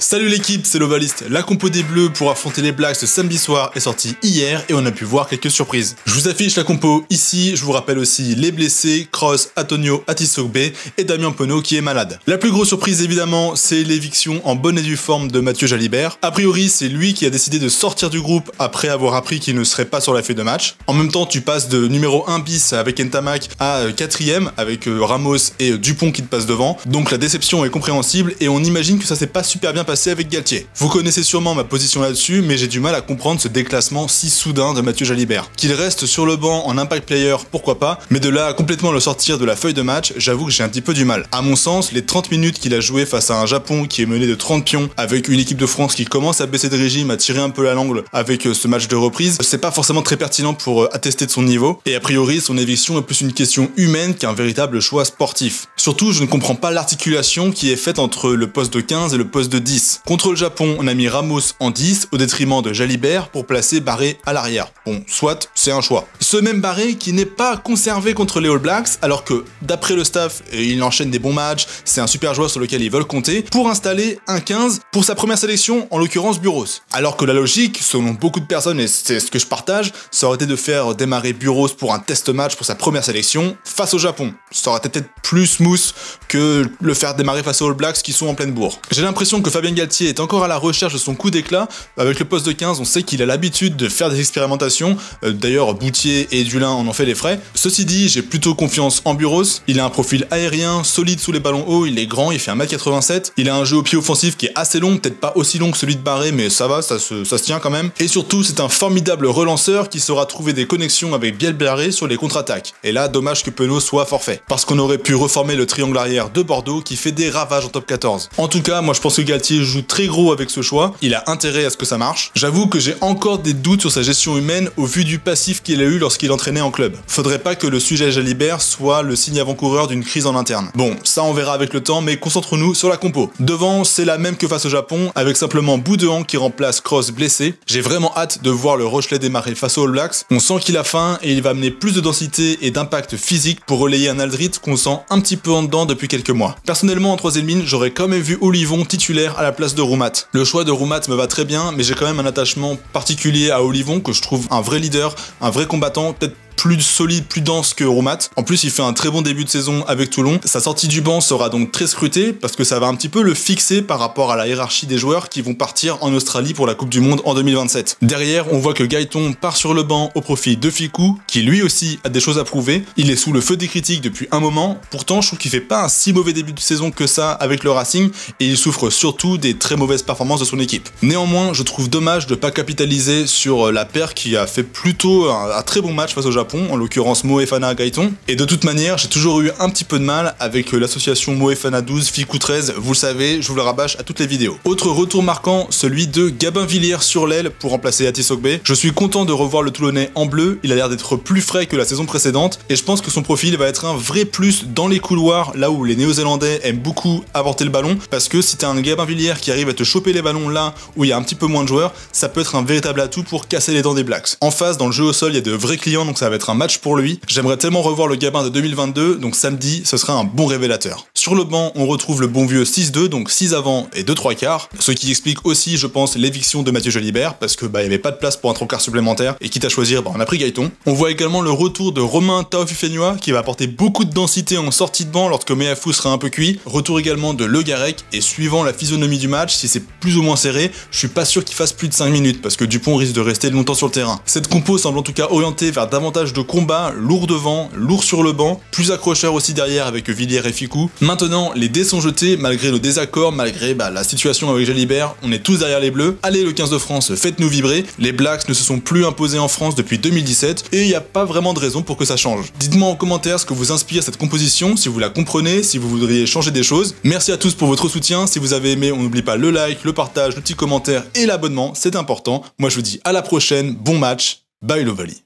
Salut l'équipe, c'est l'Ovaliste. La compo des Bleus pour affronter les Blacks ce samedi soir est sortie hier et on a pu voir quelques surprises. Je vous affiche la compo ici, je vous rappelle aussi les blessés, Kroos, Antonio, Atisogbe et Damien Penaud qui est malade. La plus grosse surprise évidemment, c'est l'éviction en bonne et due forme de Mathieu Jalibert. A priori, c'est lui qui a décidé de sortir du groupe après avoir appris qu'il ne serait pas sur la feuille de match. En même temps, tu passes de numéro 1 bis avec Ntamak à 4ème avec Ramos et Dupont qui te passent devant. Donc la déception est compréhensible et on imagine que ça s'est pas super bien passé avec Galtier. Vous connaissez sûrement ma position là-dessus, mais j'ai du mal à comprendre ce déclassement si soudain de Mathieu Jalibert. Qu'il reste sur le banc en impact player, pourquoi pas, mais de là à complètement le sortir de la feuille de match, j'avoue que j'ai un petit peu du mal. À mon sens, les 30 minutes qu'il a joué face à un Japon qui est mené de 30 pions, avec une équipe de France qui commence à baisser de régime, à tirer un peu la langue avec ce match de reprise, c'est pas forcément très pertinent pour attester de son niveau, et a priori, son éviction est plus une question humaine qu'un véritable choix sportif. Surtout, je ne comprends pas l'articulation qui est faite entre le poste de 15 et le poste de 10. Contre le Japon, on a mis Ramos en 10 au détriment de Jalibert pour placer Barré à l'arrière. Bon, soit, c'est un choix. Ce même Barré qui n'est pas conservé contre les All Blacks, alors que d'après le staff, il enchaîne des bons matchs, c'est un super joueur sur lequel ils veulent compter, pour installer un 15 pour sa première sélection, en l'occurrence Buros. Alors que la logique, selon beaucoup de personnes, et c'est ce que je partage, ça aurait été de faire démarrer Buros pour un test match pour sa première sélection face au Japon. Ça aurait été peut-être plus smooth que le faire démarrer face aux All Blacks qui sont en pleine bourre. J'ai l'impression que Fabien Galtier est encore à la recherche de son coup d'éclat. Avec le poste de 15, on sait qu'il a l'habitude de faire des expérimentations. D'ailleurs, Boutier et Dulin en ont fait les frais. Ceci dit, j'ai plutôt confiance en Buros. Il a un profil aérien, solide sous les ballons hauts, il est grand, il fait 1m87. Il a un jeu au pied offensif qui est assez long, peut-être pas aussi long que celui de Barré, mais ça va, ça se tient quand même. Et surtout, c'est un formidable relanceur qui saura trouver des connexions avec Biel Barré sur les contre-attaques. Et là, dommage que Penaud soit forfait. Parce qu'on aurait pu reformer le triangle arrière de Bordeaux qui fait des ravages en top 14. En tout cas, moi je pense que Galtier joue très gros avec ce choix, il a intérêt à ce que ça marche. J'avoue que j'ai encore des doutes sur sa gestion humaine au vu du passif qu'il a eu lorsqu'il entraînait en club. Faudrait pas que le sujet Jalibert soit le signe avant-coureur d'une crise en interne. Bon, ça on verra avec le temps, mais concentrons-nous sur la compo. Devant, c'est la même que face au Japon, avec simplement Boudehand qui remplace Kroos blessé. J'ai vraiment hâte de voir le Rochelet démarrer face aux All Blacks. On sent qu'il a faim et il va amener plus de densité et d'impact physique pour relayer un Aldrit qu'on sent un petit peu en dedans depuis quelques mois. Personnellement, en troisième ligne, j'aurais quand même vu Olivon titulaire à la place de Roumat. Le choix de Roumat me va très bien, mais j'ai quand même un attachement particulier à Olivon que je trouve un vrai leader, un vrai combattant, peut-être plus solide, plus dense que Roumat. En plus, il fait un très bon début de saison avec Toulon. Sa sortie du banc sera donc très scrutée parce que ça va un petit peu le fixer par rapport à la hiérarchie des joueurs qui vont partir en Australie pour la Coupe du Monde en 2027. Derrière, on voit que Gaëton part sur le banc au profit de Fickou, qui lui aussi a des choses à prouver. Il est sous le feu des critiques depuis un moment. Pourtant, je trouve qu'il fait pas un si mauvais début de saison que ça avec le Racing et il souffre surtout des très mauvaises performances de son équipe. Néanmoins, je trouve dommage de pas capitaliser sur la paire qui a fait plutôt un très bon match face au Japon, en l'occurrence Moefana Gaëton. Et de toute manière, j'ai toujours eu un petit peu de mal avec l'association Moefana 12, Fickou 13, vous le savez, je vous le rabâche à toutes les vidéos. Autre retour marquant, celui de Gabin Villiers sur l'aile pour remplacer Atisogbe. Je suis content de revoir le Toulonnais en bleu, il a l'air d'être plus frais que la saison précédente et je pense que son profil va être un vrai plus dans les couloirs, là où les Néo-Zélandais aiment beaucoup avorter le ballon, parce que si t'as un Gabin Villiers qui arrive à te choper les ballons là où il y a un petit peu moins de joueurs, ça peut être un véritable atout pour casser les dents des Blacks. En face, dans le jeu au sol, il y a de vrais clients, donc ça va être un match pour lui. J'aimerais tellement revoir le Gabin de 2022, donc samedi, ce sera un bon révélateur. Sur le banc, on retrouve le bon vieux 6-2, donc 6 avant et 2 3/4, ce qui explique aussi, je pense, l'éviction de Mathieu Jalibert, parce que il y avait pas de place pour un 3/4 supplémentaire, et quitte à choisir, on a pris Gaëton. On voit également le retour de Romain Taofifenua, qui va apporter beaucoup de densité en sortie de banc lorsque Meafou sera un peu cuit. Retour également de Le Garec, et suivant la physionomie du match, si c'est plus ou moins serré, je suis pas sûr qu'il fasse plus de 5 minutes, parce que Dupont risque de rester longtemps sur le terrain. Cette compo semble en tout cas orientée vers davantage de combat, lourd devant, lourd sur le banc, plus accrocheur aussi derrière avec Villiers et Fickou. Maintenant, les dés sont jetés, malgré le désaccord, malgré la situation avec Jalibert, on est tous derrière les Bleus. Allez le 15 de France, faites-nous vibrer. Les Blacks ne se sont plus imposés en France depuis 2017, et il n'y a pas vraiment de raison pour que ça change. Dites-moi en commentaire ce que vous inspire cette composition, si vous la comprenez, si vous voudriez changer des choses. Merci à tous pour votre soutien, si vous avez aimé, on n'oublie pas le like, le partage, le petit commentaire et l'abonnement, c'est important. Moi je vous dis à la prochaine, bon match, bye l'Ovalie.